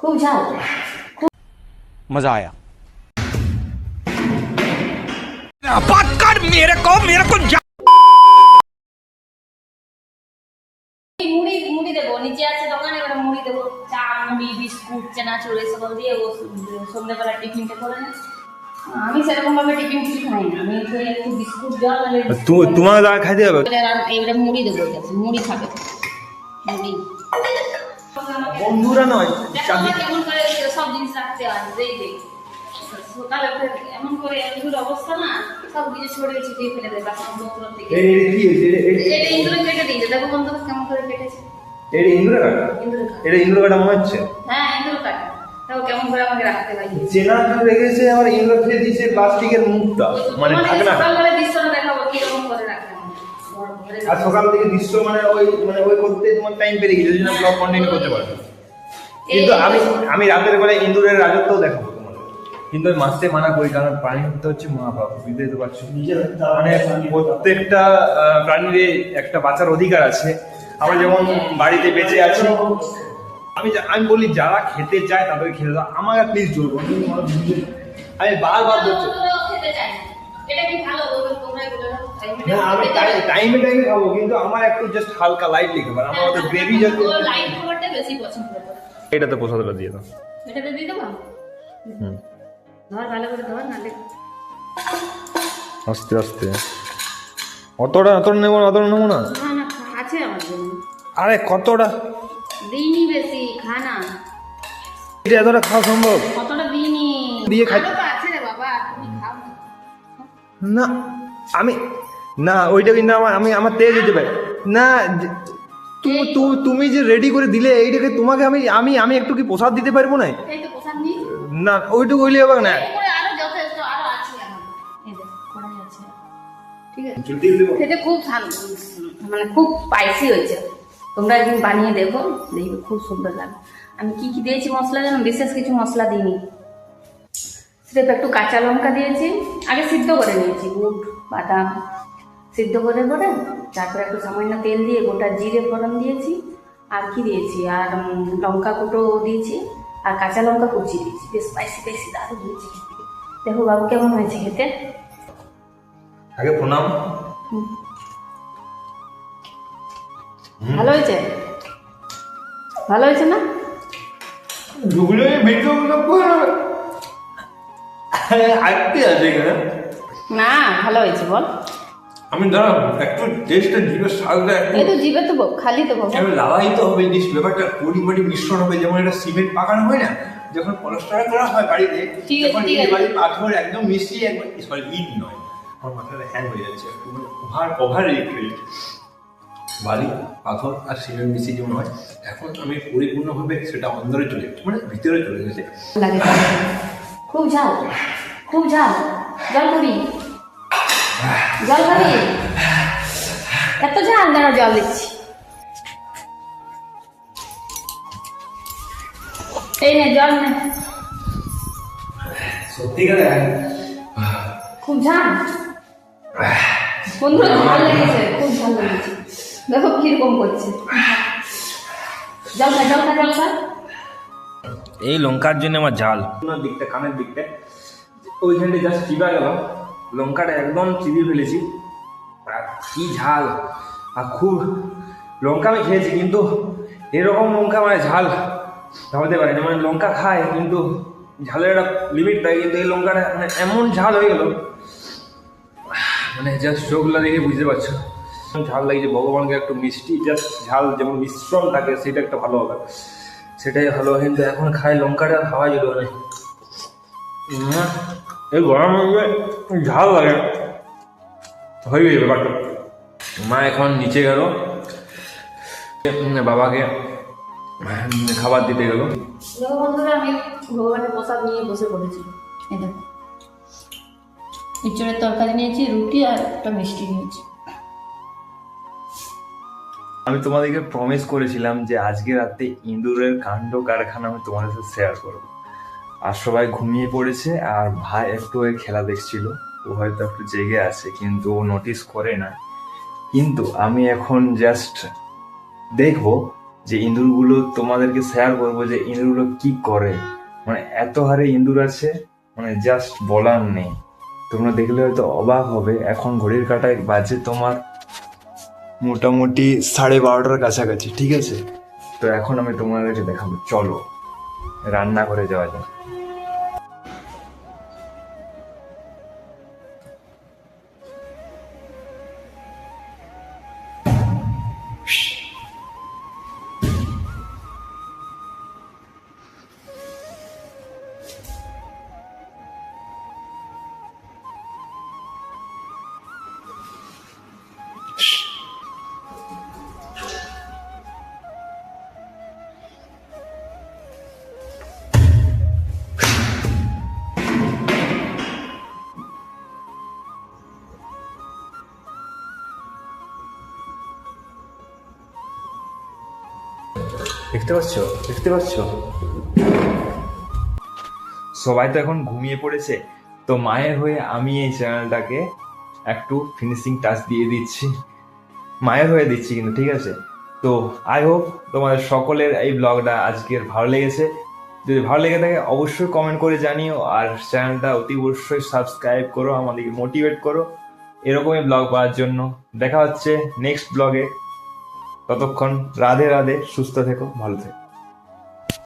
खूब झाल मजा आया। बात कर मेरे को মুড়ি মুড়ি দেবো নিচে আছে দোকানে ওরা মুড়ি দেবো চা মুড়ি বিস্কুট চানাচুর এসব দিয়ে ও সন্ধ্যেবেলা টিফিনটা করে না আমি সেরকম ভাবে টিফিন কিছু খাই না আমি তো একটু বিস্কুট জল আর তোমাকে দাঁড়া খাইতে হবে। এবারে মুড়ি দেবো মুড়ি খাবে মুড়ি বন্ধুরা নয় কেমন করে সব জিনিস রাখতে হয় যেই যে সকালে এমন করে এগুলোর অবস্থা না সব কিছু ছড়িয়ে ছিটিয়ে ফেলে দেয় বাসন পত্র থেকে এটা ইন্দুরে কেটে দিয়েছে দেখো বন্ধু কেমন করে কেটেছে এটা ইন্দুরে কাটা ইন্দুরে কাটা। এটা ইন্দুরে কাটা মনে হচ্ছে। হ্যাঁ ইন্দুরে কাটা তাও কেমন করে আমাকে রাখতে হয় চেনা রেখেছে আমার ইন্দুরে ফেলে দিয়েছে প্লাস্টিকের মুখটা মানে থাকে না। সকালবেলা দৃশ্যটা দেখাবো কিরকম করে রাখতে হয় আর সকাল থেকে দৃশ্য মানে ওই করতে তোমার টাইম পেরিয়ে গেছে যদি না ব্লগ কন্টিনিউ করতে পারবে। কিন্তু আমি রাতের বেলা ইন্দুরের রাজত্বও দেখাবো তোমাদের, কিন্তু আমি মাসতে মানা করি কারণ প্রাণী হত্যা হচ্ছে মহাপাপ, বুঝতেই তো পারছো। মানে প্রত্যেকটা প্রাণীর একটা বাঁচার অধিকার আছে। আমরা যেমন বাড়িতে বেঁচে আছি, আমি বলি যারা খেতে চায় তাদের খেতে দাও, আমাকে প্লিজ জোর করো। আমি বারবার বলছি খেতে চাই না এটা কি ভালো বলবে তোমরাই বলে দাও না আমি টাইমে খাবো, কিন্তু আমার একটু জাস্ট হালকা লাইট লিখে পারে আমার ওদের গ্রেভি যাতে লাইট খাবারটা বেশি পছন্দ করে এটা তো প্রসাদটা দিয়ে দাও। এটাতে দিয়ে দেবো ধর ভালো করে ধর নালে আস্তে আস্তে অতটা নেবো না না না আছে আমার জন্য আরে কতটা দিইনি বেশি খা না এটা এতটা খাওয়া সম্ভব কতটা দিইনি দিয়ে খাই আরো তো আছে রে বাবা তুমি খাও না আমি না ওইটা কিন্তু আমার তেল দিতে পারে না। তুমি যে রেডি করে দিলে এইটাকে তোমাকে আমি একটু কি প্রসাদ দিতে পারবো না? এই তো প্রসাদ নি না ওইটুকু হইলে হবে না। এরপরে আরো যথেষ্ট আরো আছে আমার এই দেখ কড়াই আছে ঠিক আছে জলদি দেবো খেতে খুব মানে খুব স্পাইসি হয়েছে তোমরা একদিন বানিয়ে দেখো দেখবে খুব সুন্দর লাগে আমি কি কি দিয়েছি মশলা জানো বিশেষ কিছু মশলা দিইনি সির্ফ একটু কাঁচা লঙ্কা দিয়েছি আগে সিদ্ধ করে নিয়েছি বুট বাদাম সিদ্ধ করে তারপরে একটু সামান্য তেল দিয়ে গোটা জিরে ফোড়ন দিয়েছি আর কি দিয়েছি আর লঙ্কা কুটো দিয়েছি আর কাঁচা লঙ্কা কুচি দিয়েছি বেশ স্পাইসি দারুণ হয়েছে দেখো বাবু কেমন হয়েছে খেতে আগে প্রণাম। ভালো হয়েছে ভালো হয়েছে না গুগলে ভিডিওগুলো আইতে আছে এখানে না ভালো হয়েছে বল আমি দাঁড়া একটু টেস্টটা জিভের স্বাদটা একটু এই তো জিভে তো খালি তো বাবা এবার লাগাইতে হবে জিনিস ব্যাপারটা পরিমাণে মিশ্রণ হবে যেমন একটা সিমেন্ট পাকানো হয় না যখন পলস্টার করা হয় বাড়িতে ঠিক আছে, তখন ঠিক এই আছে। বাড়ির পাথর একদম মিশিয়ে একবার সরি ইট নয় আমার মাথাটা হ্যাং হয়ে যাচ্ছে একটু মানে ওভার ইট বালি পাথর আর সিমেন্ট মিশিয়ে যেমন হয় এখন আমি পরিপূর্ণভাবে সেটা অন্দরে চলে গেছে মানে ভিতরে চলে গেছে। লাগে খুব ঝাল জল খাবি এত ঝাল যেন জল দিচ্ছি এই নে জল নে সত্যিকারে খুব ঝাল বন্ধুরা ঝাল লেগেছে খুব ঝাল লেগেছে দেখো কিরকম করছে জল খা এই লঙ্কার জন্য আমার ঝাল দিকটা কানের দিকটা ওইখানটা জাস্ট চিবা গেল লঙ্কাটা একদম চিবিয়ে ফেলেছি আর কি ঝাল আর খুব লঙ্কা আমি খেয়েছি কিন্তু এরকম লঙ্কা মানে ঝাল ভাবতে পারি না মানে লঙ্কা খায় কিন্তু ঝালের একটা লিমিট থাকে কিন্তু এই লঙ্কাটা মানে এমন ঝাল হয়ে গেল মানে জাস্ট চোখগুলো দেখে বুঝতে পারছো ঝাল লাগছে ভগবানকে একটু মিষ্টি জাস্ট ঝাল যেমন মিশ্রণ থাকে সেটা একটা ভালো হবে সেটাই ভালো কিন্তু এখন খাই লঙ্কাটা খাওয়া যেত না এই গরম ঝাল লাগে হয়ে গেছে ব্যাপারটা। মা এখন নিচে গেল বাবাকে খাবার দিতে গেল। দেখো বন্ধুরা আমি ভগবানের প্রসাদ নিয়ে বসে পড়েছি এই দেখো ইঁচড়ের তরকারি নিয়েছি রুটি আর একটা মিষ্টি নিয়েছি আমি তোমাদেরকে প্রমিস করেছিলাম যে আজকে রাতে ইঁদুরের কাণ্ড কারখানা আমি তোমাদের সাথে শেয়ার করবো আর সবাই ঘুমিয়ে পড়েছে আর ভাই একটু ওই খেলা দেখছিল ও হয়তো একটু জেগে আছে কিন্তু ও নোটিস করে না কিন্তু আমি এখন জাস্ট দেখবো যে ইঁদুরগুলো তোমাদেরকে শেয়ার করবো যে ইঁদুরগুলো কি করে। মানে এত হারে ইঁদুর আছে, মানে জাস্ট বলার নেই। তোমরা দেখলে হয়তো অবাক হবে। এখন ঘড়ির কাঁটায় বাজে তোমার মোটামুটি 12:30টার কাছাকাছি, ঠিক আছে? তো এখন আমি তোমাদেরকে দেখাবো, চলো রান্না করে যাওয়া যাক। দেখতে পাচ্ছ, দেখতে পাচ্ছ? সবাই তো এখন ঘুমিয়ে পড়েছে। তো মায়ের হয়ে আমি এই চ্যানেলটাকে একটু ফিনিশিং টাচ দিয়ে দিচ্ছি। মায়ের হয়ে দিচ্ছি কিন্তু, ঠিক আছে? তো আই হোপ তোমাদের সকলের এই ব্লগটা আজকের ভালো লেগেছে। যদি ভালো লেগে থাকে অবশ্যই কমেন্ট করে জানিও, আর চ্যানেলটা অতি অবশ্যই সাবস্ক্রাইব করো, আমাদেরকে মোটিভেট করো এরকমই ব্লগ পাওয়ার জন্য। দেখা হচ্ছে নেক্সট ব্লগে। ততক্ষণ রাধে রাধে, সুস্থ থেকো, ভালো থেকো।